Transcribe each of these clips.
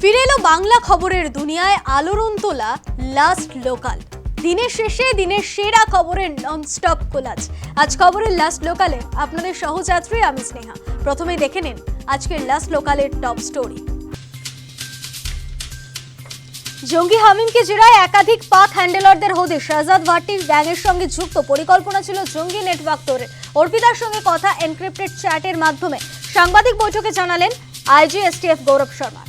ফিরে এলো বাংলা খবরের দুনিয়ায় আলোড়ন তোলা লাস্ট লোকাল। দিনের শেষে দিনের সেরা খবরের ননস্টপ কোলাজ। আজ খবরের লাস্ট লোকালে আপনাদের সহযাত্রী আমি স্নেহা। প্রথমেই দেখে নিন আজকের লাস্ট লোকালের টপ স্টোরি। জঙ্গি হামিমকে জেরায় একাধিক পাক হ্যান্ডেলারদের হদিশ। শাহজাদ ভাট্টির গ্যাংয়ের সঙ্গে যুক্ত, পরিকল্পনা ছিল জঙ্গি নেটওয়ার্ক তৈরির। অর্পিতার সঙ্গে কথা এনক্রিপ্টেড চ্যাটের মাধ্যমে। সাংবাদিক বৈঠকে জানালেন আইজি এসটিএফ গৌরব শর্মা।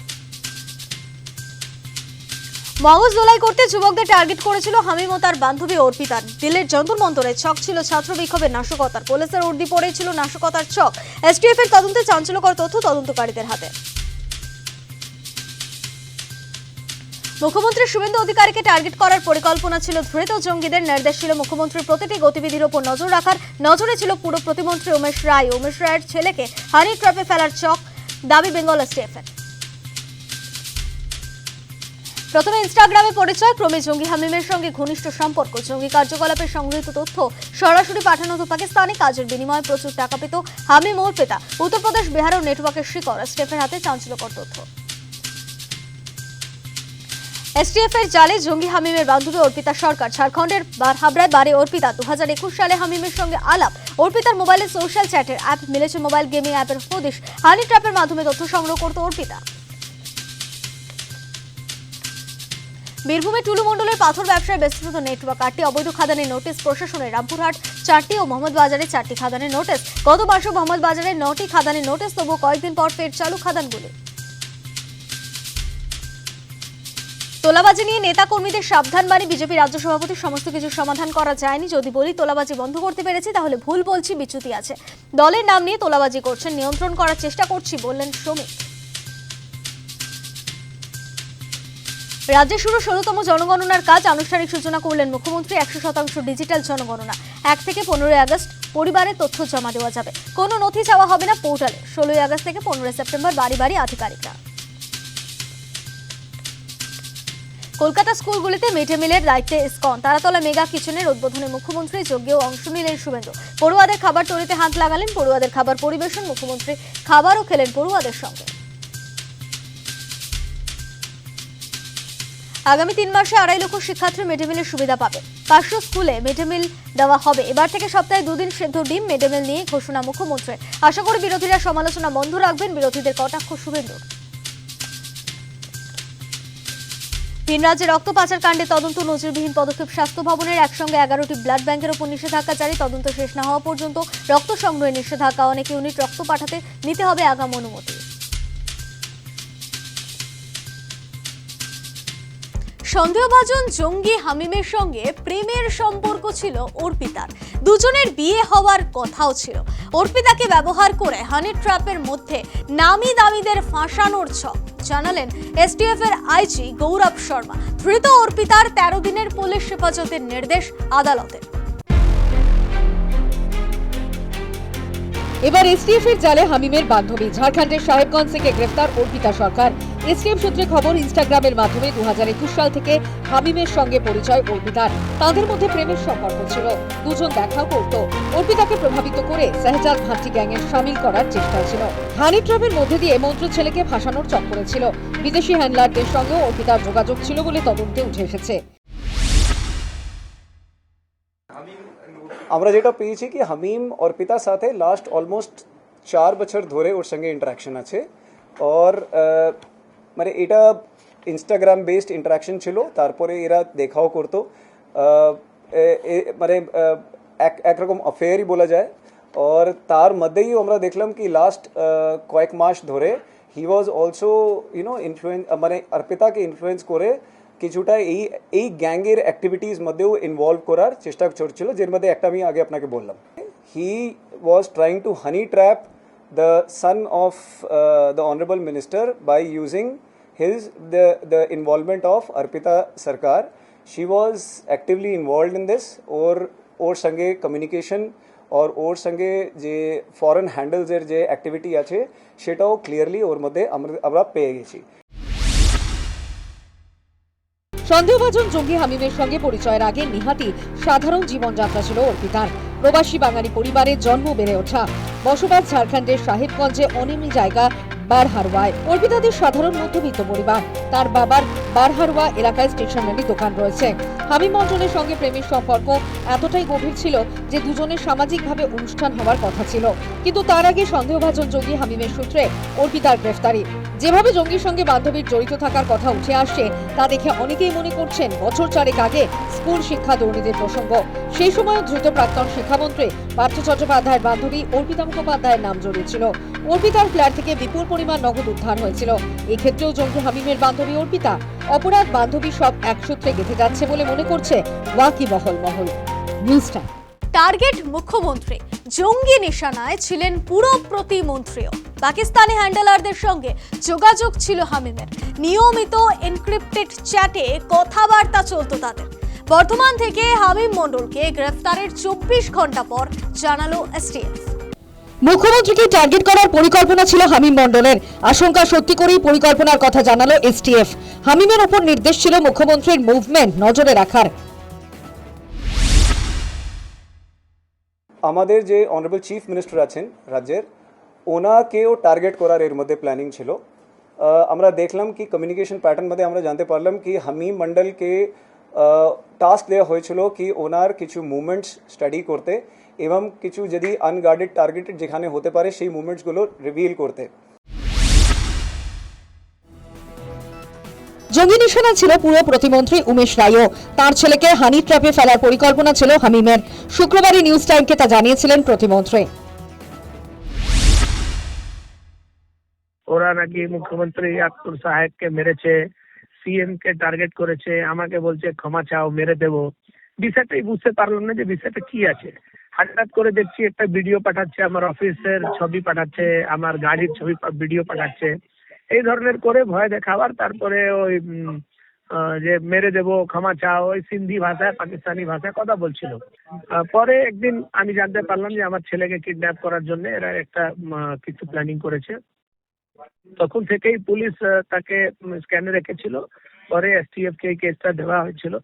মগজ ধোলাই করতে যুবকদের টার্গেট করেছিল হামিম ও তার বান্ধবী অর্পিতার। দিল্লির যন্তর মন্তরে ছক ছিল ছাত্র বিক্ষোভের নাশকতার। পুলিশের উর্দি পড়েছিল নাশকতার ছক। এসটিএফ এর তদন্তে চাঞ্চল্যকর তথ্য তদন্তকারীদের হাতে। মুখ্যমন্ত্রী শুভেন্দু অধিকারীকে টার্গেট করার পরিকল্পনা ছিল। ধৃত জঙ্গিদের নির্দেশ ছিল মুখ্যমন্ত্রীর প্রতিটি গতিবিধির উপর নজর রাখার। নজরে ছিল পুরো প্রতিমন্ত্রী উমেশ রায়। উমেশ রায়ের ছেলেকে হানি ট্র্যাপে ফেলার ছক, দাবি বেঙ্গল এসটিএফ এর। প্রথমে ইনস্টাগ্রামে পরিচয়, ক্রমে জঙ্গি হামিমের সঙ্গে ঘনিষ্ঠ সম্পর্ক। জঙ্গি কার্যকলাপের সংগৃহীত তথ্য সরাসরি পাঠানো হতো পাকিস্তানি। কাজের বিনিময়ে প্রচুর টাকা পেত হামিম ও অর্পিতা। উত্তরপ্রদেশ বিহারেও নেটওয়ার্কের শিকড়। এসটিএফের হাতে চাঞ্চল্যকর তথ্য। এসটিএফ এর জালে জঙ্গি হামিমের বান্ধবী অর্পিতা সরকার। ঝাড়খণ্ডের হাবড়ায় বাড়ি অর্পিতা। 2021 সালে হামিমের সঙ্গে আলাপ। অর্পিতার মোবাইলে সোশ্যাল চ্যাটের অ্যাপ মিলেছে। মোবাইল গেমিং অ্যাপের হদিশ। হানি ট্র্যাপের মাধ্যমে তথ্য সংগ্রহ করত অর্পিতা। বীরভূমে টুলু মণ্ডলের পাথর ব্যবসায় বিস্তৃত নেটওয়ার্ক। 8টি অবৈধ খাদানের নোটিশ প্রশাসনের। রামপুরহাট 4টি ও মোহাম্মদবাজারে 4টি খাদানের নোটিশ। গত মাসে মোহাম্মদবাজারে 9টি খাদানের নোটিশ। তবু কয়েকদিন পর ফের চালু খাদানগুলি। তোলাবাজি নিয়ে নেতা কর্মীদের সাবধান বাণী বিজেপি রাজ্য সভাপতি। সমস্ত কিছু সমাধান করা যায়নি। যদি বলি তোলাবাজি বন্ধ করতে পেরেছি তাহলে ভুল বলছি, বিচ্যুতি আছে। দলের নাম নিয়ে তোলাবাজি করছেন, নিয়ন্ত্রণ করার চেষ্টা করছি বললেন শ্রমিক। রাজ্যে শুরু 16তম জনগণনার কাজ। আনুষ্ঠানিক সূচনা করলেন মুখ্যমন্ত্রী। 100% ডিজিটাল জনগণনা। 1 থেকে 15 আগস্ট পরিবারের তথ্য জমা দেওয়া যাবে। কোনো নথি চাওয়া হবে না পোর্টালে। 16 আগস্ট থেকে 15 সেপ্টেম্বর বাড়ি বাড়ি আধিকারিকরা। কলকাতা স্কুলগুলিতে মিড ডে মিলের দায়িত্বে ইসকন। তারাতলা মেগা কিচেনের উদ্বোধনে মুখ্যমন্ত্রী। যজ্ঞেও অংশ নিলেন শুভেন্দু। পড়ুয়াদের খাবার তৈরিতে হাত লাগালেন। পড়ুয়াদের খাবার পরিবেশন। মুখ্যমন্ত্রী খাবারও খেলেন পড়ুয়াদের সঙ্গে। আগামী 3 মাসে 2.5 লক্ষ শিক্ষার্থী মিড ডে মিলের সুবিধা পাবে। 500 স্কুলে মিড ডে মিল দেওয়া হবে। এবার থেকে সপ্তাহে 2 দিন সেদ্ধ ডিম। মিড ডে মিল নিয়ে ঘোষণা মুখ্যমন্ত্রীর। আশা করি বিরোধীরা সমালোচনা বন্ধ রাখবেন। বিরোধীদের কটাক্ষ শুভেন্দুর। 3 রাজ্যে রক্ত পাচার কাণ্ডে তদন্ত, নজিরবিহীন পদক্ষেপ। স্বাস্থ্য ভবনের একসঙ্গে 11টি ব্লাড ব্যাংকের উপর নিষেধাজ্ঞা জারি। তদন্ত শেষ না হওয়া পর্যন্ত রক্ত সংগ্রহে নিষেধাজ্ঞা। অনেক ইউনিট রক্ত পাঠাতে নিতে হবে আগাম অনুমতি। সন্দেহভাজন জঙ্গি হামিমের সঙ্গে প্রেমের সম্পর্ক ছিল অর্পিতার। দুজনের বিয়ে হওয়ার কথাও ছিল। অর্পিতাকে ব্যবহার করে হানি ট্র্যাপের মধ্যে নামি দামিদের ফাঁসানোর ছক, জানালেন এসটিএফ এর আইজি গৌরব শর্মা। ধৃত অর্পিতার 13 দিনের পুলিশ হেফাজতের নির্দেশ আদালতের। এবার এসটিএফ এর জালে হামিমের বান্ধবী। ঝাড়খণ্ডের সাহেবগঞ্জ থেকে গ্রেফতার অর্পিতা সরকার। এসটিএফ সূত্রে খবর, ইনস্টাগ্রামের মাধ্যমে 2021 সাল থেকে হামিমের সঙ্গে পরিচয় অর্পিতার। তাদের মধ্যে প্রেমের সম্পর্ক ছিল। দুজন দেখাও করত। অর্পিতাকে প্রভাবিত করে শাহজাদ ভাট্টি গ্যাংয়ে শামিল করার চেষ্টা ছিল। হানি ট্র্যাপের মধ্যে দিয়ে মন্ত্র ছেলেকে ফাঁসানোর চক্করে ছিল। বিদেশি হ্যান্ডলারদের সঙ্গেও অর্পিতার যোগাযোগ ছিল বলে তদন্তে উঠে এসেছে। আমরা যেটা পেয়েছি কি হামিম অর্পিতার সাথে লাস্ট অলমোস্ট 4 বছর ধরে ওর সঙ্গে ইন্টারাকশন আছে। और মানে এটা ইনস্টাগ্রাম বেসড ইন্টারাকশন ছিল। তারপরে এরা দেখাও করতো, মানে একরকম অ্যাফেয়ারই বলা যায়। और তার মধ্যেই আমরা দেখলাম কি লাস্ট কয়েক মাস ধরে হি ওয়াজ অলসো ইনফ্লুয়েন্স, মানে অর্পিতাকে ইনফ্লুয়েন্স করে কিছুটা এই গ্যাংয়ের অ্যাক্টিভিটিস মধ্যেও ইনভলভ করার চেষ্টা করছিল, যের মধ্যে একটা আমি আগে আপনাকে বললাম। He was trying to honey trap the son of the honorable minister by using the involvement of Arpita Sarkar. She was actively involved in this or sange communication और ওর সঙ্গে যে ফরেন হ্যান্ডেলসের যে অ্যাক্টিভিটি আছে সেটাও ক্লিয়ারলি ওর মধ্যে আমরা পেয়ে গেছি। সন্দেহভাজন জঙ্গি হামিমের সঙ্গে পরিচয়ের আগে নিহাতি সাধারণ জীবনযাত্রা ছিল অর্পিতার। প্রবাসী বাঙালি পরিবারে জন্ম, বেড়ে ওঠা। বসবাস ঝাড়খণ্ডের সাহেবগঞ্জে অনিমি জায়গা বারহারওয়ায়। অর্পিতাদের সাধারণ মধ্যবিত্ত পরিবার। তার বাবার বারহারওয়া এলাকায় স্টেশনারি দোকান রয়েছে। হামিম মণ্ডলের সঙ্গে প্রেমের সম্পর্ক এতটাই গভীর ছিল যে দুজনের সামাজিকভাবে অনুষ্ঠান হওয়ার কথা ছিল, কিন্তু তার আগে সন্দেহভাজন জঙ্গি হামিমের সূত্রে অর্পিতার গ্রেফতারি। যেভাবে জঙ্গির সঙ্গে বান্ধবীর জড়িত থাকার কথা উঠে আসছে তা দেখে অনেকেই মনে করছেন বছর চারেক আগে স্কুল শিক্ষা দুর্নীতির প্রসঙ্গ। সেই সময় ধৃত প্রাক্তন শিক্ষামন্ত্রী পার্থ চট্টোপাধ্যায়ের বান্ধবী অর্পিতা মুখোপাধ্যায়ের নাম জড়িয়েছিল। অর্পিতার ফ্ল্যাট থেকে বিপুল পরিমাণ নগদ উদ্ধার হয়েছিল। এক্ষেত্রেও জঙ্গি হামিমের বান্ধবী অর্পিতা। অপরাধ বান্ধবী সব এক সূত্রে গেঁথে যাচ্ছে বলে মনে করছে ওয়াকিবহল মহল। News time. টার্গেট মুখ্যমন্ত্রী, জঙ্গি নিশানায় ছিলেন পুরো প্রতিমন্ত্রীও। পাকিস্তানি হ্যান্ডলারদের সঙ্গে যোগাযোগ ছিল হামিমের। নিয়মিত এনক্রিপ্টেড চ্যাটে কথাবার্তা চলতো তাদের। বর্ধমান থেকে হামিম মণ্ডলকে গ্রেফতারের 24 ঘন্টা পর জানালো এসটিএফ। মুখ্যমন্ত্রীকে টার্গেট করার পরিকল্পনা ছিল হামিম মণ্ডলের। আশঙ্কা সত্যি করেই পরিকল্পনার কথা জানালো এসটিএফ। হামিমের ওপর নির্দেশ ছিল মুখ্যমন্ত্রীর মুভমেন্ট নজরে রাখার। আমাদের যে অনারেবল চিফ মিনিস্টার আছেন রাজ্যের, ওনাকেও টার্গেট করার এর মধ্যে প্ল্যানিং ছিল। আমরা দেখলাম কি কমিউনিকেশন প্যাটার্ন মধ্যে আমরা জানতে পারলাম কি হামিম মণ্ডলকে টাস্ক দেওয়া হয়েছিল কি ওনার কিছু মুভমেন্টস স্টাডি করতে এবং কিছু যদি আনগার্ডেড টার্গেটেড যেখানে হতে পারে সেই মুভমেন্টসগুলো রিভিল করতে। জঙ্গি নিশানা ছিল পুরো প্রতিমন্ত্রী উমেশ রায়ও। তার ছেলেকে হানি ট্র্যাপে ফেলার পরিকল্পনা ছিল হামিমের। শুক্রবারই নিউজ টাইমকে তা জানিয়েছিলেন প্রতিমন্ত্রী। ওরা নাকি মুখ্যমন্ত্রী আক্তুর সাহেবকে মেরেছে, সিএম কে টার্গেট করেছে, আমাকে বলছে ক্ষমা চাও, মেরে দেবো। বিষয়টাই বুঝতে পারলাম না যে বিষয়টা কি আছে। হঠাৎ করে দেখছি একটা ভিডিও পাঠাচ্ছে, আমার অফিসের ছবি পাঠাচ্ছে, আমার গাড়ির ছবি ভিডিও পাঠাচ্ছে, এই ধরনের করে ভয় দেখাবার। তারপরে ওই যে মেরে দেবো, ক্ষমা চাও, ওই সিন্ধি ভাষায় পাকিস্তানি ভাষায় কথা বলছিল। পরে একদিন আমি জানতে পারলাম যে আমার ছেলেকে কিডন্যাপ করার জন্য এরা একটা কিছু প্ল্যানিং করেছে। তখন থেকেই পুলিশ তাকে স্ক্যানে রেখেছিল। পরে এসটিএফ কে এই কেসটা দেওয়া হয়েছিল।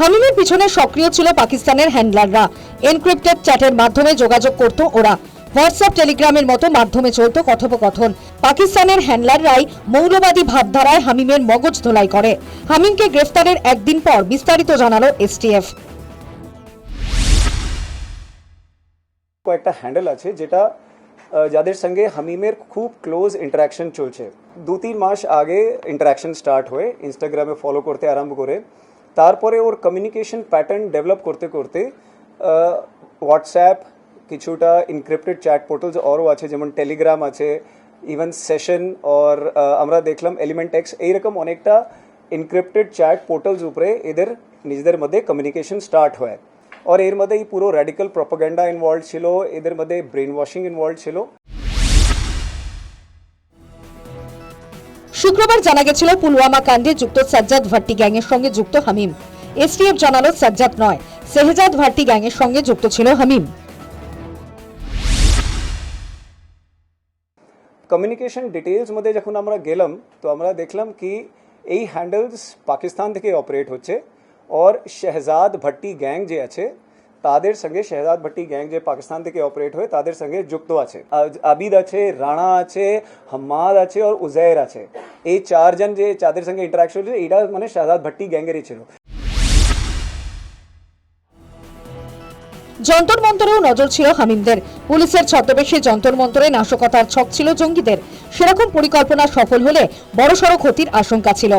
হামিমের পিছনে সক্রিয় ছিল পাকিস্তানের হ্যান্ডলাররা। এনক্রিপ্টেড চ্যাটের মাধ্যমে যোগাযোগ করত ওরা। হোয়াটসঅ্যাপ টেলিগ্রামের মতো মাধ্যমে চলত কথোপকথন। পাকিস্তানের হ্যান্ডলাররাই মৌলবাদী ভাবধারায় হামিমের মগজ ধোলাই করে। হামিমকে গ্রেফতারের একদিন পর বিস্তারিত জানালো এসটিএফ। কয়েকটা হ্যান্ডেল আছে যেটা যাদের সঙ্গে হামিমের খুব ক্লোজ ইন্টারাকশন চলছে। 2-3 মাস আগে ইন্টারাকশন স্টার্ট হয়ে ইনস্টাগ্রামে ফলো করতে আরম্ভ করে তারপরে ওর কমিউনিকেশন প্যাটার্ন ডেভেলপ করতে করতে হোয়াটসঅ্যাপ, কিছুটা ইনক্রিপ্টেড চ্যাট পোর্টালস আরও আছে, যেমন টেলিগ্রাম আছে, ইভেন সেশন, আর আমরা দেখলাম এলিমেন্ট এক্স, এইরকম অনেকটা ইনক্রিপ্টেড চ্যাট পোর্টালস উপরে এদের নিজেদের মধ্যে কমিউনিকেশন স্টার্ট হয়। আর এর মধ্যে এই পুরো র্যাডিক্যাল প্রপাগান্ডা ইনভলভ ছিল, এদের মধ্যে ব্রেন ওয়াশিং ইনভলভ ছিল। শুক্রবার জানা গেছিল পুলওয়ামা কাণ্ডে যুক্ত সাজ্জাদ ভাট্টি গ্যাংয়ের সঙ্গে যুক্ত হামিম। এসটিএফ জানালো সাজ্জাদ নয়, শেহজাদ ভাট্টি গ্যাংয়ের সঙ্গে যুক্ত ছিল হামিম। কমিউনিকেশন ডিটেলস মধ্যে যখন আমরা গেলাম তো আমরা দেখলাম কি এই হ্যান্ডেলস পাকিস্তান থেকে অপারেট হচ্ছে। और शहजाद भट्टी गैंग जे আছে তাদের সঙ্গে शहजाद भट्टी गैंग যে পাকিস্তান থেকে অপারেট হয় তাদের সঙ্গে যুক্ত আছে। আবিদ আছে, রানা আছে, হাম্মাদ আছে আর উজাইর আছে। এই চারজন যে যাদের সঙ্গে ইন্টারাকশন হচ্ছে এটা মানে शहजाद भट्टी গ্যাংয়েরই ছিল। যন্তর মন্তরেও নজর ছিল হামিমদের। পুলিশের ছদ্মবেশে যন্তর মন্তরে নাশকতার ছক ছিল জঙ্গিদের। সেরকম পরিকল্পনা সফল হলে বড়সড় ক্ষতির আশঙ্কা ছিল।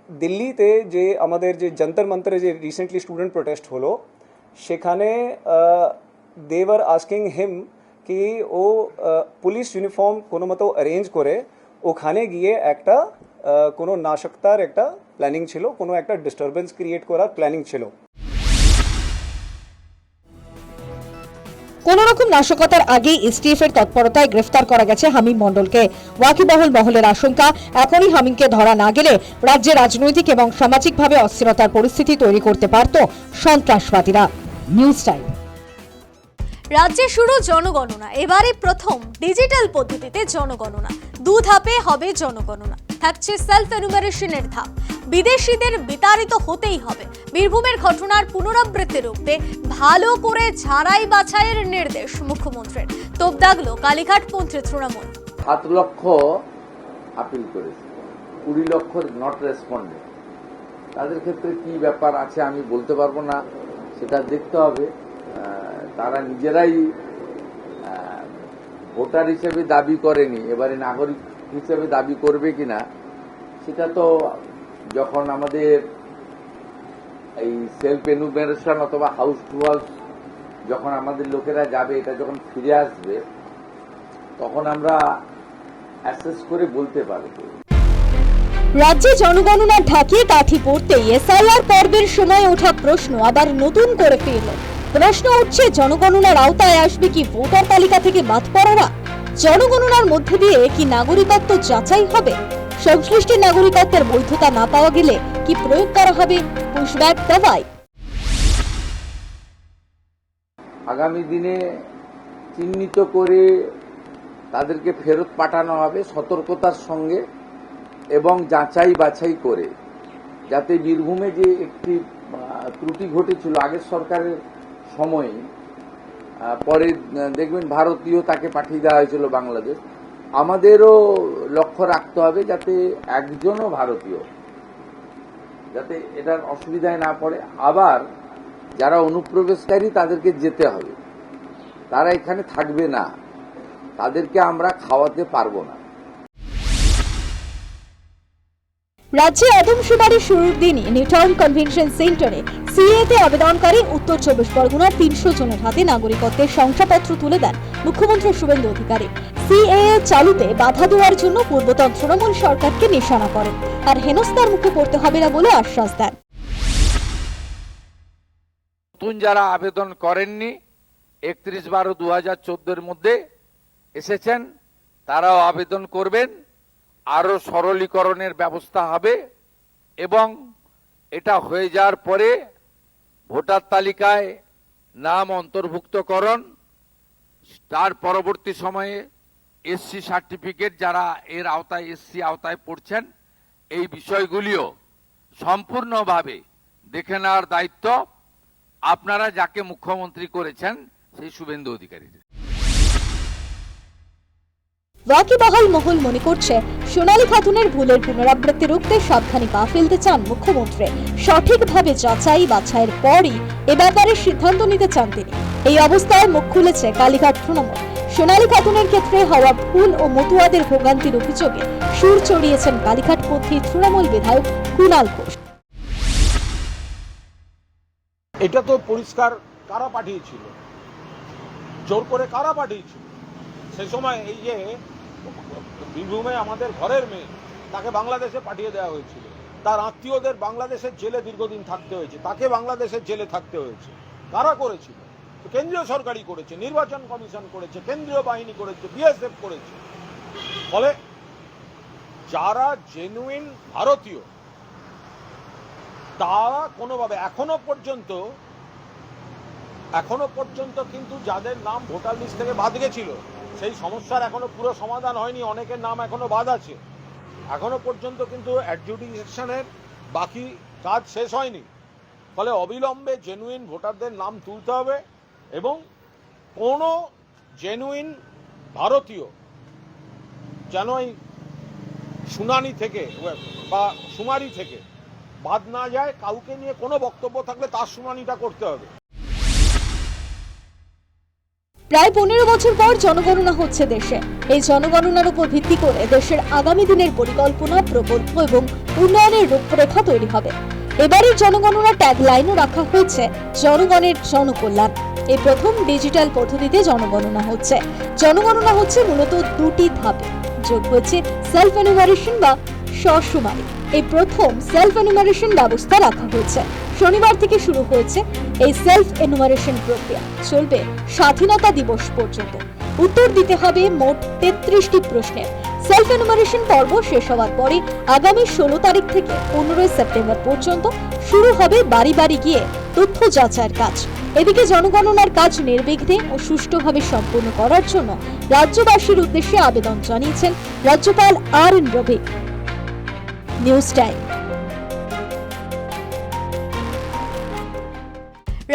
দিল্লিতে যে আমাদের যে যন্তর মন্তরে যে রিসেন্টলি স্টুডেন্ট প্রোটেস্ট হলো সেখানে দেওয়ার আস্কিং হিম কি ও পুলিশ ইউনিফর্ম কোনো মতো অ্যারেঞ্জ করে ওখানে গিয়ে একটা কোনো নাশকতার একটা প্ল্যানিং ছিল, কোনো একটা ডিস্টারবেন্স ক্রিয়েট করার প্ল্যানিং ছিল। কোন রকম নাশকতার আগেই এসটিএফ এর তৎপরতায় গ্রেফতার করা গেছে হামিম মণ্ডলকে। ওয়াকিবহল মহলের আশঙ্কা এখনই হামিমকে ধরা না গেলে রাজ্যে রাজনৈতিক এবং সামাজিকভাবে অস্থিরতার পরিস্থিতি তৈরি করতে পারত সন্ত্রাসবাদীরা। News time. রাজ্যে শুরু জনগণনা। এবারে প্রথম ডিজিটাল পদ্ধতিতে জনগণনা। 2 ধাপে হবে জনগণনা। থাকছে সেলফ এনুমারেশনের ধাপ। বিদেশিদের বিতাড়িত হতেই হবে। বীরভূমের ঘটনার পুনরাবৃত্তি রুখতে ভালো করে ঝাড়াই বাছাইয়ের নির্দেশ মুখ্যমন্ত্রীর। তোপ দাগলো কালীঘাটপন্থী তৃণমূল। 7 লক্ষ আপিল করেছে, 20 লক্ষ নট রেসপন্ডেড। তাদের ক্ষেত্রে কি ব্যাপার আছে আমি বলতে পারবো না, সেটা দেখতে হবে। তারা নিজেরাই ভোটার হিসেবে দাবি করেনি, এবারে নাগরিক হিসেবে দাবি করবে কিনা সেটা তো যখন আমাদের এই সেলফ এনুমেরেশন অথবা হাউস টু হাউস যখন আমাদের লোকেরা যাবে, এটা যখন ফিরে আসবে তখন আমরা অ্যাসেস করে বলতে পারবো। রাজ্যে জনগণনা ঢাকিয়ে কাঠি পড়তেই এসআইআর পর্বের সময় ওঠা প্রশ্ন আবার নতুন করে ফিরল। প্রশ্ন উঠছে, জনগণনার আওতায় আসবে কি ভোটার তালিকা থেকে বাদ পড়ারা? জনগণনার মধ্যে দিয়ে কি নাগরিকত্ব যাচাই হবে? সংশ্লিষ্ট নাগরিকত্বের বৈধতা না পাওয়া গেলে কি প্রয়োগ করা হবে পুশব্যাক দাওয়াই? আগামী দিনে চিহ্নিত করে তাদেরকে ফেরত পাঠানো হবে সতর্কতার সঙ্গে এবং যাচাই বাছাই করে, যাতে বীরভূমে যে একটি ত্রুটি ঘটেছিল আগের সরকারের সময়ে, পরে দেখবেন ভারতীয় তাকে পাঠিয়ে দেওয়া হয়েছিল বাংলাদেশ। আমাদেরও লক্ষ্য রাখতে হবে যাতে একজনও ভারতীয় যাতে এটার অসুবিধায় না পড়ে। আবার যারা অনুপ্রবেশকারী তাদেরকে যেতে হবে, তারা এখানে থাকবে না, তাদেরকে আমরা খাওয়াতে পারবো না। রাজ্যে আদমশুমারি শুরুর দিনই নিউটাউন কনভেনশন সেন্টারে সিএতে আবেদনকারী উত্তর 24 পরগনার 300 জনের হাতে নাগরিকত্বের শংসাপত্র তুলে দেন মুখ্যমন্ত্রী শুভেন্দু অধিকারী। সিএএ চালুতে বাধা দেওয়ার জন্য পূর্বতন তৃণমূল সরকারকে নিশানা করেন আর হেনস্থার মুখে পড়তে হবে না বলে আশ্বাস দেন। নতুন যারা আবেদন করেননি 31/12/2014 মধ্যে এসেছেন, তারাও আবেদন করবেন। আরো সরলীকরণের ব্যবস্থা হবে এবং এটা হয়ে যাওয়ার পরে ভোটার তালিকায় নাম অন্তর্ভুক্তকরণ, তার পরবর্তী সময়ে এসসি সার্টিফিকেট যারা এর আওতায় এসসি আওতায় পড়ছেন, এই বিষয়গুলিও সম্পূর্ণভাবে দেখে নেওয়ার দায়িত্ব আপনারা যাকে মুখ্যমন্ত্রী করেছেন সেই শুভেন্দু অধিকারীদের। ওয়াকিবহাল মহল মনে করছে, সোনালী খাতুনের ভুলের পুনরাবৃত্তি রুখতে সাবধানী পা ফেলতে চান মুখ্যমন্ত্রী। সঠিকভাবে যাচাই বাছাইয়ের পরই এ ব্যাপারে সিদ্ধান্ত নিতে চান তিনি। এই অবস্থায় মুখ খুলেছে কালীঘাট তৃণমূল। সোনালী খাতুনের ক্ষেত্রে হওয়া ভুল ও মতুয়াদের ভোগান্তির অভিযোগে সুর চড়িয়েছেন কালীঘাটপন্থী তৃণমূল বিধায়ক কুণাল ঘোষ। এটা তো পরিষ্কার কারা পাঠিয়েছিল, জোর করে কারা পাঠিয়েছিল? সেই সময় এই যে বীরভূমে আমাদের ঘরের মেয়ে, তাকে বাংলাদেশে পাঠিয়ে দেওয়া হয়েছিল, তার আত্মীয়দের বাংলাদেশের জেলে দীর্ঘদিন থাকতে হয়েছে, তাকে বাংলাদেশের জেলে থাকতে হয়েছে। কারা করেছিল? কেন্দ্রীয় সরকারই করেছে, নির্বাচন কমিশন করেছে, কেন্দ্রীয় বাহিনী করেছে, বিএসএফ করেছে। ফলে যারা জেনুইন ভারতীয় তারা কোনোভাবে এখনো পর্যন্ত কিন্তু যাদের নাম ভোটার লিস্ট থেকে বাদ গেছিল, সেই সমস্যার এখনো পুরো সমাধান হয়নি। অনেকের নাম এখনো বাদ আছে, এখনো পর্যন্ত কিন্তু অ্যাডজুডিকেশনের বাকি কাজ শেষ হয়নি। ফলে অবিলম্বে জেনুইন ভোটারদের নাম তুলতে হবে এবং কোনো জেনুইন ভারতীয় যেন এই শুনানি থেকে বা শুমারি থেকে বাদ না যায়। কাউকে নিয়ে কোনো বক্তব্য থাকলে তার শুনানিটা করতে হবে। প্রায় 15 বছর পর জনগণনা হচ্ছে দেশে। এই জনগণনার উপর ভিত্তি করে দেশের আগামী দিনের পরিকল্পনা, প্রকল্প এবং উন্নয়নের রূপরেখা তৈরি হবে। এবারের জনগণনা ট্যাগলাইনও রাখা হয়েছে জনগণের জনকল্যাণ। এই প্রথম ডিজিটাল পদ্ধতিতে জনগণনা হচ্ছে। জনগণনা হচ্ছে মূলত দুটি ধাপে, যোগ হচ্ছে সেলফ এনুমারেশন বা স্বশুমারি। এই প্রথম সেলফ এনুমারেশন ব্যবস্থা রাখা হয়েছে। শনিবার থেকে শুরু হয়েছে এই সেলফ এনুমারেশন প্রক্রিয়া, চলবে স্বাধীনতা দিবস পর্যন্ত। উত্তর দিতে হবে মোট 33টি প্রশ্নের। সেলফ এনুমারেশন পর্ব শেষ হওয়ার পরে আগামী 16 তারিখ থেকে 15 সেপ্টেম্বর পর্যন্ত শুরু হবে বাড়ি বাড়ি গিয়ে তথ্য যাচাইয়ের কাজ। এদিকে জনগণনার কাজ নির্বিঘ্নে ও সুষ্ঠুভাবে সম্পন্ন করার জন্য রাজ্যবাসীর উদ্দেশ্যে আবেদন জানিয়েছেন রাজ্যপাল RN রবি। News time.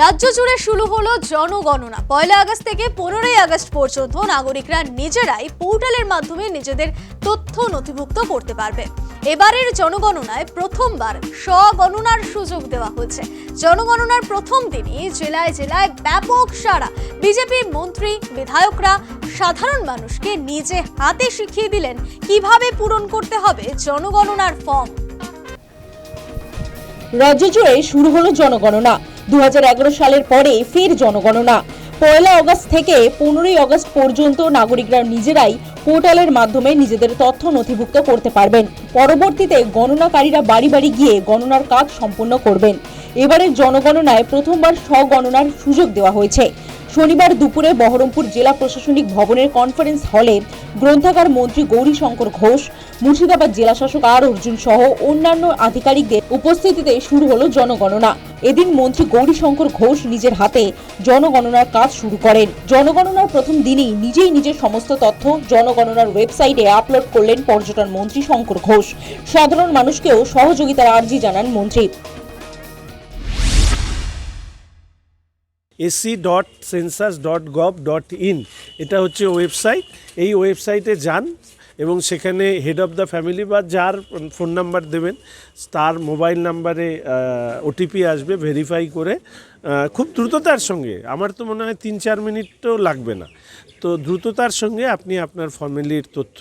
রাজ্য জুড়ে শুরু হলো জনগণনা। 1 আগস্ট থেকে 15 আগস্ট পর্যন্ত নাগরিকরা নিজেরাই পোর্টালের মাধ্যমে নিজেদের তথ্য নথিভুক্ত করতে পারবে। এবারের জনগণনায় প্রথমবার স্বগণনার সুযোগ দেওয়া হয়েছে। জনগণনার প্রথম দিনই জেলায় জেলায় ব্যাপক সাড়া। বিজেপির মন্ত্রী, বিধায়করা সাধারণ মানুষকে নিজে হাতে শিখিয়ে দিলেন কিভাবে পূরণ করতে হবে জনগণনার ফর্ম। রাজ্য জুড়ে শুরু হলো জনগণনা। 2011 সালের পরে ফের জনগণনা। 1 আগস্ট থেকে 15 আগস্ট পর্যন্ত নাগরিকরা নিজেরাই পোর্টালের মাধ্যমে নিজেদের তথ্য নথিভুক্ত করতে পারবেন। পরবর্তীতে গণনাকারীরা বাড়ি বাড়ি গিয়ে গণনার কাজ সম্পন্ন করবেন। এবারের জনগণনায় প্রথমবার স্বগণনার সুযোগ দেওয়া হয়েছে। শনিবার দুপুরে বহরমপুর জেলা প্রশাসনিক ভবনের কনফারেন্স হলে গ্রন্থাগার মন্ত্রী গৌরীশঙ্কর ঘোষ, মুর্শিদাবাদ জেলা শাসক আর অর্জুন সহ অন্যান্য আধিকারিকদের উপস্থিতিতে শুরু হলো জনগণনা। এদিন মন্ত্রী গৌরীশঙ্কর ঘোষ নিজের হাতে জনগণনার কাজ শুরু করেন। জনগণনার প্রথম দিনই নিজের সমস্ত তথ্য জনগণনার ওয়েবসাইটে আপলোড করলেন পর্যটন মন্ত্রী শঙ্কর ঘোষ। সাধারণ মানুষকেও সহযোগিতার আর্জি জানান মন্ত্রী। sc.census.gov.in এটা হচ্ছে ওয়েবসাইট। এই ওয়েবসাইটে যান এবং সেখানে হেড অফ দ্য ফ্যামিলি বা যার ফোন নাম্বার দেবেন তার মোবাইল নাম্বারে ওটিপি আসবে। ভেরিফাই করে খুব দ্রুততার সঙ্গে, আমার তো মনে হয় 3-4 মিনিটও লাগবে না, তো দ্রুততার সঙ্গে আপনি আপনার ফ্যামিলির তথ্য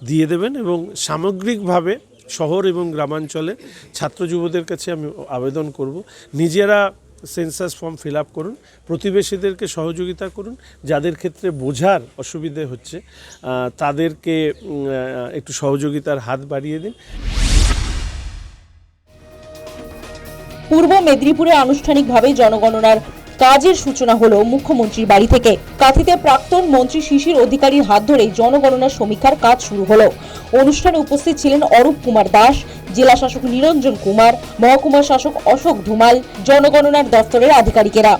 দিয়ে দেবেন। এবং সামগ্রিকভাবে শহর এবং গ্রামাঞ্চলে ছাত্র যুবদের কাছে আমি আবেদন করব, নিজেরা সেন্সাস ফর্ম ফিল আপ করুন, প্রতিবেশীদেরকে সহযোগিতা করুন, যাদের ক্ষেত্রে বোঝার অসুবিধে হচ্ছে তাদেরকে একটু সহযোগিতার হাত বাড়িয়ে দিন। পূর্ব মেদিনীপুরে আনুষ্ঠানিকভাবে জনগণনার কাজের সূচনা হলো মুখ্যমন্ত্রীর বাড়ি থেকে। কাঁথিতে প্রাক্তন মন্ত্রী শিশির অধিকারীর হাত ধরে জনগণনার সমীক্ষার কাজ শুরু হলো। অনুষ্ঠানে উপস্থিত ছিলেন অরূপ কুমার দাস, জেলা শাসক নিরঞ্জন কুমার, মহকুমা শাসক অশোক ধুমাল, জনগণনার দপ্তরের আধিকারিকেরা।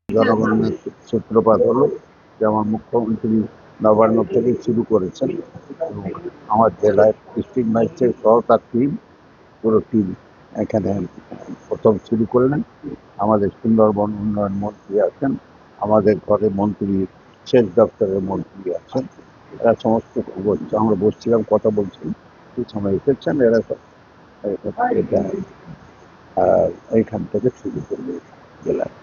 জনগণনার সূত্রপাত হলো, যেমন মুখ্যমন্ত্রী নবান্ন থেকে শুরু করেছেন এবং আমার জেলায় ডিস্ট্রিক্ট ম্যাজিস্ট্রেট সহ তার টিম, পুরো টিম এখানে প্রথম শুরু করলেন। আমাদের সুন্দরবন উন্নয়ন মন্ত্রী আছেন, আমাদের ঘরে মন্ত্রী, সেচ দপ্তরের মন্ত্রী আছেন, এরা সমস্ত আমরা বসছিলাম, কথা বলছিলাম, সেই সময় এসেছেন এরা সব। এটা এইখান থেকে শুরু করবে জেলায়।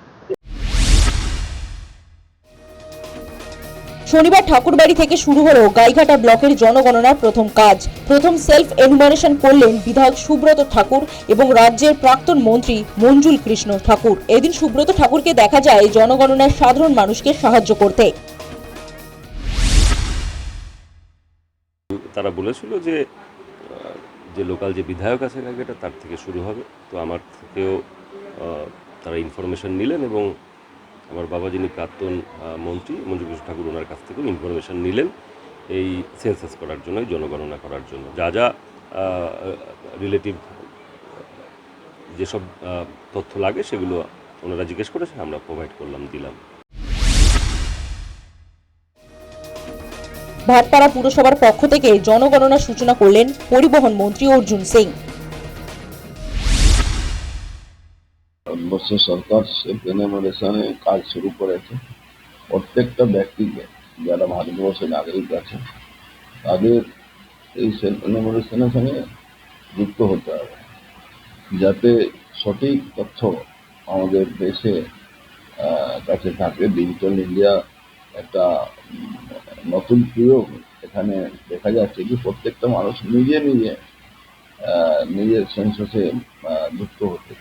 শনিবার ঠাকুরবাড়ি থেকে শুরু হলো গাইঘাটা ব্লকের জনগণনার প্রথম কাজ। প্রথম সেলফ এনুমারেশন করলেন বিধায়ক সুব্রত ঠাকুর এবং রাজ্যের প্রাক্তন মন্ত্রী মঞ্জুল কৃষ্ণ ঠাকুর। এদিন সুব্রত ঠাকুরকে দেখা যায় জনগণনার সাধারণ মানুষকে সাহায্য করতে। তারা বলেছিল যে লোকাল যে বিধায়ক আছে গাইঘাটা তার থেকে শুরু হবে, তো আমার থেকেও তারা ইনফরমেশন নিলেন এবং আমার বাবা যিনি প্রাক্তন মন্ত্রী মঞ্জুল কৃষ্ণ ঠাকুর, ওনার কাছ থেকেও ইনফরমেশন নিলেন এই সেন্সাস করার জন্য, জনগণনা করার জন্য। যা যা রিলেটিভ যেসব তথ্য লাগে সেগুলো ওনারা জিজ্ঞেস করেছে, আমরা প্রোভাইড করলাম, দিলাম। ভাটপাড়া পুরসভার পক্ষ থেকে জনগণনার সূচনা করলেন পরিবহন মন্ত্রী অর্জুন সিং। ভারতবর্ষ সরকার সেলফ এনুমারেশনে কাজ শুরু করেছে। প্রত্যেকটা ব্যক্তিকে যারা ভারতবর্ষের নাগরিক আছে তাদের এই সেলফ এনুমারেশনের সঙ্গে যুক্ত হতে হবে, যাতে সঠিক তথ্য আমাদের দেশে কাছে থাকে। ডিজিটাল ইন্ডিয়া একটা নতুন প্রয়োগ। এখানে দেখা যাচ্ছে কি প্রত্যেকটা মানুষ নিজের সেন্সাসে যুক্ত হতে।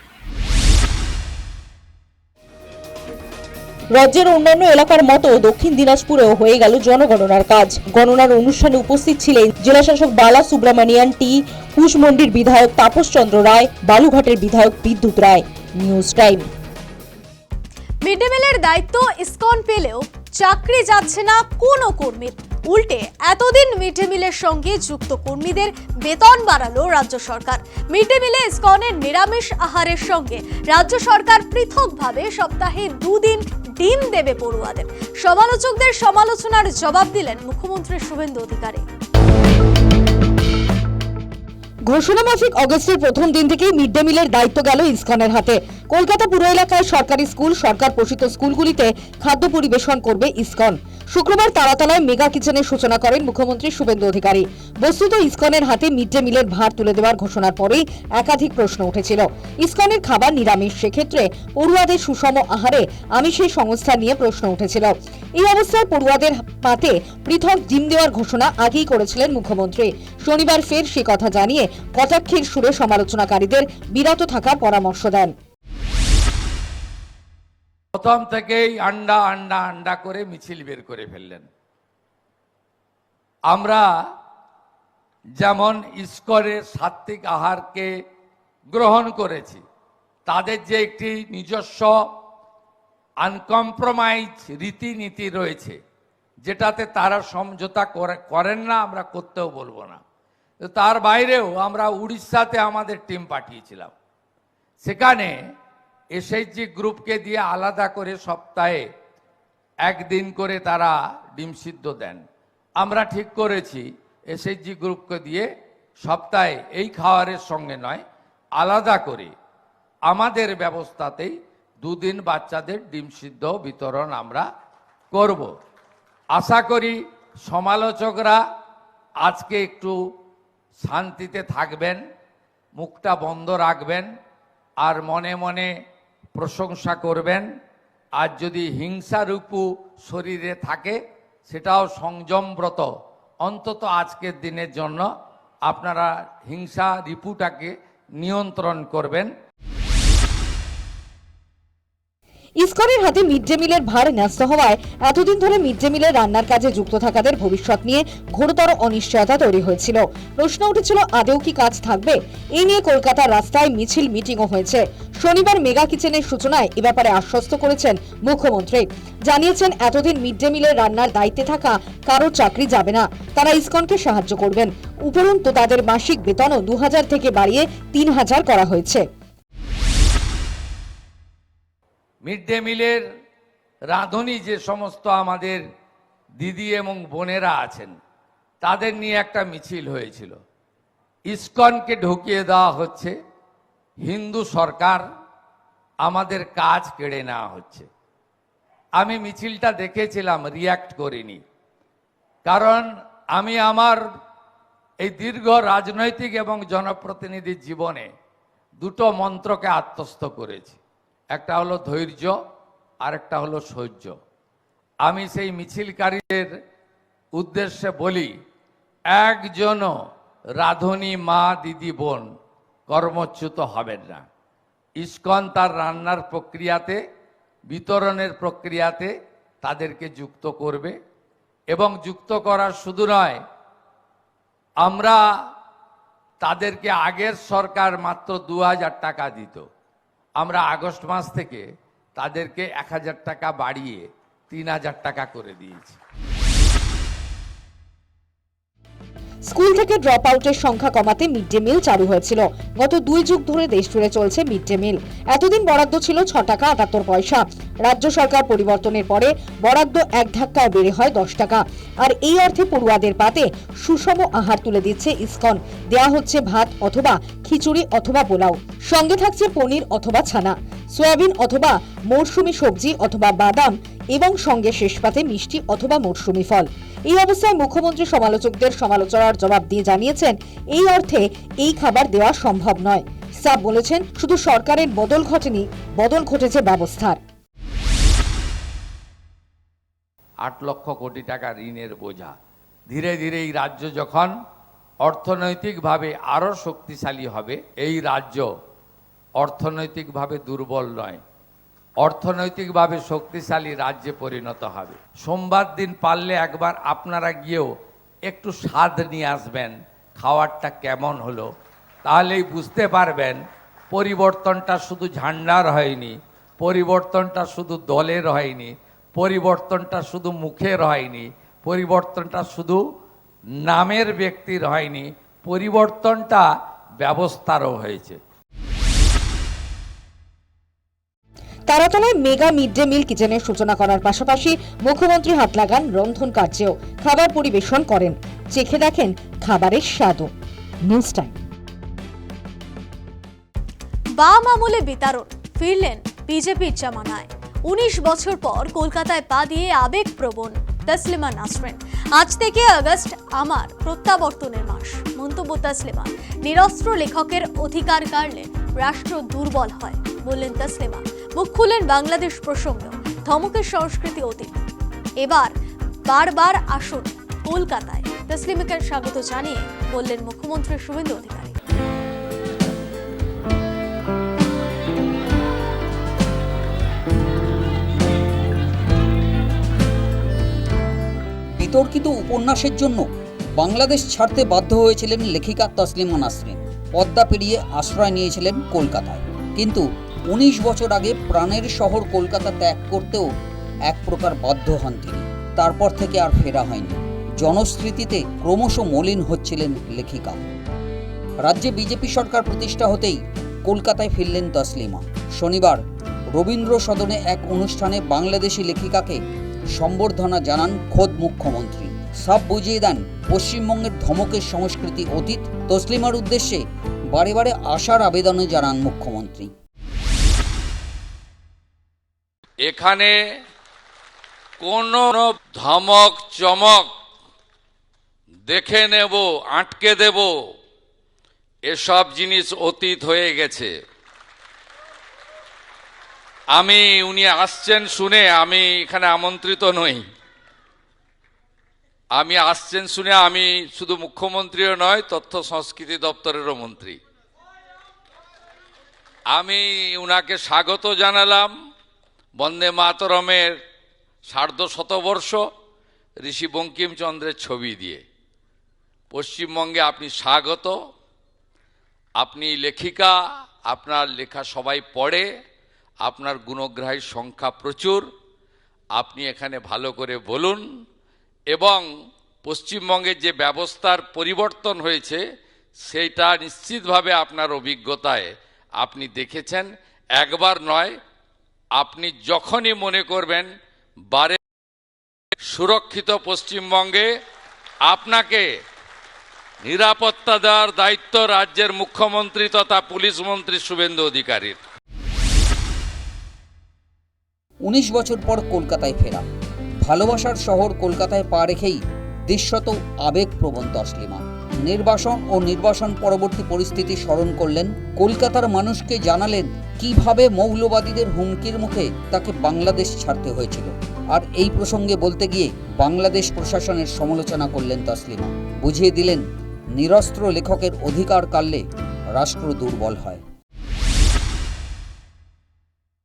রাজ্যের অন্যান্য এলাকার মতো দক্ষিণ দিনাজপুরেও হয়ে গেল জনগণনার কাজ। গণনার অনুষ্ঠানে উপস্থিত ছিলেন জেলা শাসক বালা সুব্রমণিয়ান টি, কুশমন্ডির বিধায়ক তাপস চন্দ্র রায়, বালুঘাটের বিধায়ক Bidyut Roy. News time. Mid day মিলের দায়িত্ব ইসকন পেলেও চাকরি যাচ্ছে না কোনো কর্মীর। উল্টে এতদিন মিড ডে মিলের সঙ্গে যুক্ত কর্মীদের বেতন বাড়ালো রাজ্য সরকার। মিড ডে মিলে ইসকনের নিরামিষ আহারের সঙ্গে রাজ্য সরকার পৃথকভাবে সপ্তাহে 2 দিন ডিম দেবে পড়ুয়াদের। সমালোচকদের সমালোচনার জবাব দিলেন মুখ্যমন্ত্রী শুভেন্দু অধিকারী। ঘোষণা মাফিক অগস্টের প্রথম দিন থেকেই মিড ডে মিলের দায়িত্ব গেল ইসকনের হাতে। কলকাতা পুর এলাকায় সরকারি স্কুল, সরকার পোষিত স্কুলগুলিতে খাদ্য পরিবেশন করবে ইসকন। শুক্রবার তারাতলায় মেগা কিচেনের সূচনা করেন মুখ্যমন্ত্রী শুভেন্দু অধিকারী। বস্তুত ইসকনের হাতে মিড ডে মিলের ভার তুলে দেওয়ার ঘোষণার পরেই একাধিক প্রশ্ন উঠেছিল। ইসকনের খাবার নিরামিষ, সেক্ষেত্রে পড়ুয়াদের সুষম আহারে আমিষের সংস্থা নিয়ে প্রশ্ন উঠেছিল। এই অবস্থায় পড়ুয়াদের পাতে পৃথক ডিম দেওয়ার ঘোষণা আগেই করেছিলেন মুখ্যমন্ত্রী। শনিবার ফের সে কথা জানিয়ে কটাক্ষের সুরে সমালোচনাকারীদের বিরত থাকার পরামর্শ দেন। প্রথম থেকেই আন্ডা আন্ডা আন্ডা করে মিছিল বের করে ফেললেন। আমরা যেমন ইসকনের সাত্বিক আহারকে গ্রহণ করেছি, তাদের যে একটি নিজস্ব আনকম্প্রোমাইজ রীতিনীতি রয়েছে, যেটাতে তারা সমঝোতা করেন না, আমরা করতেও বলবো না। তার বাইরেও আমরা উড়িষ্যাতে আমাদের টিম পাঠিয়েছিলাম। সেখানে এসএইচজি গ্রুপকে দিয়ে আলাদা করে সপ্তাহে একদিন করে তারা ডিম সিদ্ধ দেন। আমরা ঠিক করেছি এসএইচজি গ্রুপকে দিয়ে সপ্তাহে এই খাবারের সঙ্গে নয়, আলাদা করে আমাদের ব্যবস্থাতেই দুদিন বাচ্চাদের ডিম সিদ্ধ বিতরণ আমরা করব। আশা করি সমালোচকরা আজকে একটু শান্তিতে থাকবেন, মুখটা বন্ধ রাখবেন, আর মনে মনে প্রশংসা করবেন। আর যদি হিংসারূপু শরীরে থাকে, সেটাও সংযমব্রত অন্তত আজকের দিনের জন্য আপনারা হিংসা রিপুটাকে নিয়ন্ত্রণ করবেন। ইসকনের হাতে মিড ডে মিলের ভার ন্যস্ত হওয়ায় এতদিন ধরে মিড ডে মিলের রান্নার কাজে যুক্ত থাকাদের ভবিষ্যৎ নিয়ে ঘোরতর অনিশ্চয়তা তৈরি হয়েছিল। প্রশ্ন উঠেছিল, আদৌ কি কাজ থাকবে? এই নিয়ে কলকাতার রাস্তায় মিছিল, মিটিংও হয়েছে। শনিবার মেগা কিচেনের সূচনায় এ ব্যাপারে আশ্বস্ত করেছেন মুখ্যমন্ত্রী। জানিয়েছেন, এতদিন মিড ডে মিলের রান্নার দায়িত্বে থাকা কারোর চাকরি যাবে না, তারা ইসকনকে সাহায্য করবেন। উপরন্তু তাদের মাসিক বেতনও 2000 থেকে বাড়িয়ে 3000 করা হয়েছে। মিড ডে মিলের রাঁধুনি যে সমস্ত আমাদের দিদি এবং বোনেরা আছেন, তাদের নিয়ে একটা মিছিল হয়েছিল। ইসকনকে ঢুকিয়ে দেওয়া হচ্ছে, হিন্দু সরকার, আমাদের কাজ কেড়ে নেওয়া হচ্ছে। আমি মিছিলটা দেখেছিলাম, রিয়্যাক্ট করিনি, কারণ আমি আমার এই দীর্ঘ রাজনৈতিক এবং জনপ্রতিনিধির জীবনে দুটো মন্ত্রকে আত্মস্থ করেছি। একটা হলো ধৈর্য, আর একটা হলো সহ্য। আমি সেই মিছিলকারীদের উদ্দেশ্যে বলি, একজনও রাঁধুনি মা, দিদি, বোন কর্মচ্যুত হবেন না। ইসকন তার রান্নার প্রক্রিয়াতে, বিতরণের প্রক্রিয়াতে তাদেরকে যুক্ত করবে। এবং যুক্ত করার শুধু নয়, আমরা তাদেরকে, আগের সরকার মাত্র 2000 টাকা দিত, আমরা আগস্ট মাস থেকে তাদেরকে 1000 টাকা বাড়িয়ে 3000 টাকা করে দিয়েছি। স্কুল থেকে ড্রপ আউটের সংখ্যা কমাতে মিড ডে মিল চালু হয়েছিল। গত 2 যুগ ধরে দেশ জুড়ে চলছে মিড ডে মিল। এতদিন বরাদ্দ ছিল 6 টাকা 78 পয়সা। রাজ্য সরকার পরিবর্তনের পরে বরাদ্দ এক ধাক্কায় বেড়ে হয় 10 টাকা। আর এই অর্থে পড়ুয়াদের পাতে সুষম আহার তুলে দিচ্ছে ইসকন। দেয়া হচ্ছে ভাত অথবা খিচুড়ি অথবা পোলাও, সঙ্গে থাকছে পনির অথবা ছানা, সয়াবিন অথবা মরশুমি সবজি অথবা বাদাম, এবং সঙ্গে শেষ পাতে মিষ্টি অথবা মরশুমি ফল। এই অবস্থায় মুখ্যমন্ত্রী সমালোচকদের সমালোচনার জবাব দিয়ে জানিয়েছেন, এই অর্থে এই খাবার দেওয়া সম্ভব নয়। সাব বলেছেন, শুধু সরকারের বদল ঘটেনি, বদল ঘটেছে ব্যবস্থার। 8 লক্ষ কোটি টাকা ঋণের বোঝা। ধীরে ধীরে এই রাজ্য যখন অর্থনৈতিকভাবে আরো শক্তিশালী হবে, এই রাজ্য অর্থনৈতিকভাবে দুর্বল নয়, অর্থনৈতিকভাবে শক্তিশালী রাজ্যে পরিণত হবে। সোমবার দিন পারলে একবার আপনারা গিয়েও একটু স্বাদ নিয়ে আসবেন, খাওয়ারটা কেমন হলো, তাহলেই বুঝতে পারবেন পরিবর্তনটা শুধু ঝান্ডার হয়নি, পরিবর্তনটা শুধু দলের হয়নি, পরিবর্তনটা শুধু মুখের হয়নি, পরিবর্তনটা শুধু নামের ব্যক্তির হয়নি, পরিবর্তনটা ব্যবস্থারও হয়েছে। তারাতলায় মেগা মিড ডে মিল কিচেনের সূচনা করার পাশাপাশি মুখ্যমন্ত্রী হাত লাগান রন্ধন কার্যেও, খাবার পরিবেশন করেন, চেখে দেখেন খাবারের স্বাদও। News time. বাম আমলে বিতরণ, ফিরলেন বিজেপির জামানায়। 19 বছর পর কলকাতায় পা দিয়ে আবেগপ্রবণ তসলিমা নাসরিন। আজ থেকে আগস্ট আমার প্রত্যাবর্তনের মাস, মন্তব্য তসলিমা। নিরস্ত্র লেখকের অধিকার কাড়লে রাষ্ট্র দুর্বল হয় বললেন তসলিমা। মুখ খুললেন বাংলাদেশ প্রসঙ্গে, ধমকের সংস্কৃতি অতীত। এবার বারবার আসুন কলকাতায়, তসলিমাকে স্বাগত জানিয়ে বললেন মুখ্যমন্ত্রী শুভেন্দু অধিকারী। বিতর্কিত উপন্যাসের জন্য বাংলাদেশ ছাড়তে বাধ্য হয়েছিলেন লেখিকা তসলিমা নাসরিন। পদ্মা পেরিয়ে আশ্রয় নিয়েছিলেন কলকাতায়, কিন্তু 19 বছর আগে প্রাণের শহর কলকাতা ত্যাগ করতেও এক প্রকার বাধ্য হন তিনি। তারপর থেকে আর ফেরা হয়নি। জনস্মৃতিতে ক্রমশ মলিন হচ্ছিলেন লেখিকা। রাজ্যে বিজেপি সরকার প্রতিষ্ঠা হতেই কলকাতায় ফিরলেন তসলিমা। শনিবার রবীন্দ্র সদনে এক অনুষ্ঠানে বাংলাদেশি লেখিকাকে সম্বর্ধনা জানান খোদ মুখ্যমন্ত্রী। সব বুঝিয়ে দেন পশ্চিমবঙ্গের ধমকের সংস্কৃতি অতীত। তসলিমার উদ্দেশ্যে বারে বারে আশার আবেদনে জানান মুখ্যমন্ত্রী। এখানে কোনো ধমক চমক দেখে নেব, আটকে দেব, এসব জিনিস অতীত হয়ে গেছে। উনি আসছেন শুনে আমি এখানে আমন্ত্রিত নই। আসছেন শুনে আমি শুধু মুখ্যমন্ত্রীও নয়, তথ্য সংস্কৃতি দপ্তরেরও মন্ত্রী। আমি উনাকে স্বাগত জানালাম বন্দে মাতরমের ১৫০ ঋষি বঙ্কিমচন্দ্রের ছবি দিয়ে। পশ্চিমবঙ্গে আপনি স্বাগত। আপনি লেখিকা, আপনার লেখা সবাই পড়ে, আপনার গুণগ্রাহীর সংখ্যা প্রচুর। আপনি এখানে ভালো করে বলুন, এবং পশ্চিমবঙ্গের যে ব্যবস্থার পরিবর্তন হয়েছে সেইটা নিশ্চিতভাবে আপনার অভিজ্ঞতায় আপনি দেখেছেন। একবার নয়, আপনি যখনই মনে করবেন বারে সুরক্ষিত পশ্চিমবঙ্গে আপনাকে নিরাপত্তা দেওয়ার দায়িত্ব রাজ্যের মুখ্যমন্ত্রী তথা পুলিশ মন্ত্রী শুভেন্দু অধিকারীর। 19 বছর পর কলকাতায় ফেরা, ভালোবাসার শহর কলকাতায় পা রেখেই দৃশ্যত আবেগপ্রবণ তসলিমা। নির্বাসন ও নির্বাসন পরবর্তী পরিস্থিতি স্মরণ করলেন, কলকাতার মানুষকে জানালেন কিভাবে মৌলবাদীদের হুমকির মুখে তাকে বাংলাদেশ ছাড়তে হয়েছিল। আর এই প্রসঙ্গে বলতে গিয়ে বাংলাদেশ প্রশাসনের সমালোচনা করলেন তসলিমা। বুঝিয়ে দিলেন নিরস্ত্র লেখকের অধিকার কাড়লে রাষ্ট্র দুর্বল হয়।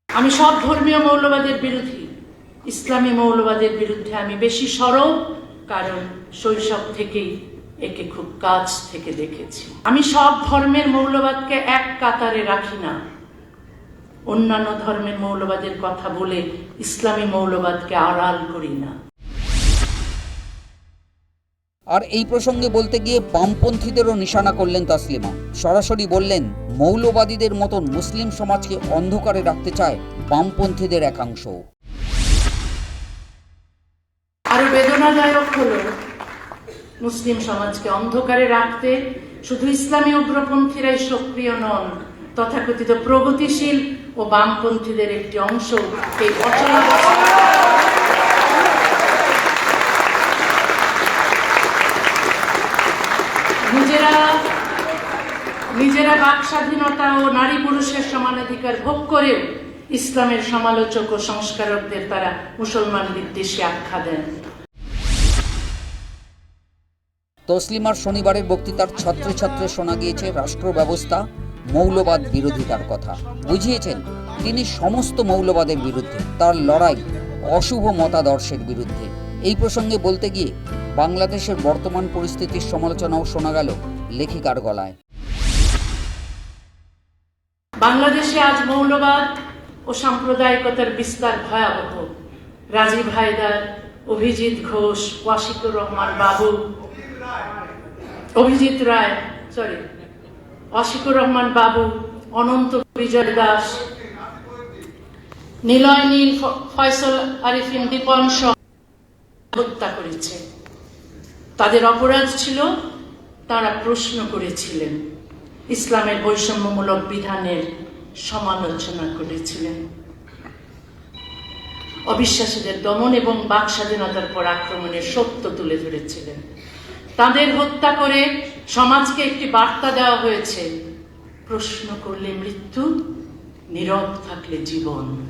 আমি সব ধর্মীয় মৌলবাদের বিরোধী, ইসলামী মৌলবাদের বিরুদ্ধে আমি বেশি সরব, কারণ শৈশব থেকেই একে খুব কাছ থেকে দেখেছি। আমি সব ধর্মের মৌলবাদকে এক কাতারে রাখি না। অন্যান্য ধর্মের মৌলবাদের কথা বলে ইসলামী মৌলবাদকে আড়াল করি না। আর এই প্রসঙ্গে বলতে গিয়ে বামপন্থীদেরও নিশানা করলেন তসলিমা। সরাসরি বললেন, মৌলবাদীদের মতন মুসলিম সমাজকে অন্ধকারে রাখতে চায় বামপন্থীদের একাংশ। আরো বেদনাদায়ক হলো, মুসলিম সমাজকে অন্ধকারে রাখতে শুধু ইসলামী উগ্রপন্থীরাই সক্রিয় নন, তথাকথিত প্রগতিশীল ও বামপন্থীদের একটি অংশ এই নিজেরা বাক স্বাধীনতা ও নারী পুরুষের সমানাধিকার ভোগ করেও ইসলামের সমালোচক ও সংস্কারকদের তারা মুসলমান বিদ্বেষী আখ্যা দেন। তসলিমার শনিবারের বক্তৃতার ছত্রে ছত্রে শোনা গিয়েছে রাষ্ট্র ব্যবস্থা, মৌলবাদ বিরোধিতার কথা। বুঝিয়েছেন তিনি সমস্ত মৌলবাদের বিরুদ্ধে, তার লড়াই অশুভ মতাদর্শের বিরুদ্ধে। এই প্রসঙ্গে বলতে গিয়ে বাংলাদেশের বর্তমান পরিস্থিতির সমালোচনাও শোনা গেল লেখিকার গলায়। বাংলাদেশে আজ মৌলবাদ ও সাম্প্রদায়িকতার বিস্তার ভয়াবহ। রাজীব হায়দার, অভিজিৎ ঘোষ, ওয়াশিকুর রহমান বাবু, ওয়াশিকুর রহমান বাবু, অনন্ত বিজয় দাস, নিলয় নীল, ফয়সল আরিফিন দীপন হত্যা করেছে। তাদের অপরাধ ছিল তারা প্রশ্ন করেছিলেন ইসলামের বৈষম্যমূলক বিধানের সমালোচনা করেছিলেন। অবিশ্বাসীদের দমন এবং বাক স্বাধীনতার পর আক্রমণের সত্য তুলে ধরেছিলেন। তাদের হত্যা করে সমাজকে একটি বার্তা দেওয়া হয়েছে, প্রশ্ন করলে মৃত্যু, নীরব থাকলে জীবন।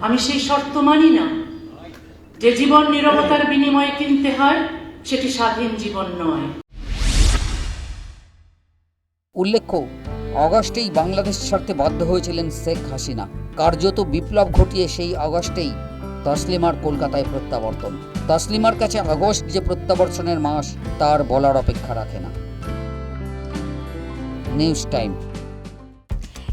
আমি সেই শর্ত মানি না। যে জীবন নীরবতার বিনিময়ে কিনতে হয় সেটি স্বাধীন জীবন নয়। উল্লেখ্য, অগাস্টেই বাংলাদেশ ছাড়তে বাধ্য হয়েছিলেন শেখ হাসিনা। কার্যত বিপ্লব ঘটিয়ে সেই আগস্টেই তসলিমার কলকাতায় প্রত্যাবর্তন। তসলিমার কাছে আগস্ট যে প্রত্যাবর্তনের মাস তার বলার অপেক্ষা রাখে না। News time.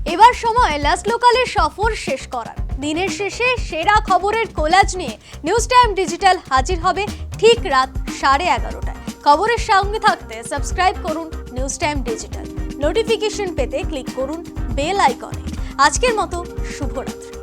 এবার সময় লাস্ট লোকালের সফর শেষ করার। দিনের শেষে সেরা খবরের কোলাজ নিয়ে নিউজ টাইম ডিজিটাল হাজির হবে ঠিক রাত 11:30টায়। খবরের সঙ্গে থাকতে সাবস্ক্রাইব করুন নিউজ টাইম ডিজিটাল। নোটিফিকেশন পেতে ক্লিক করুন বেল আইকনে। আজকের মতো শুভরাত্রি।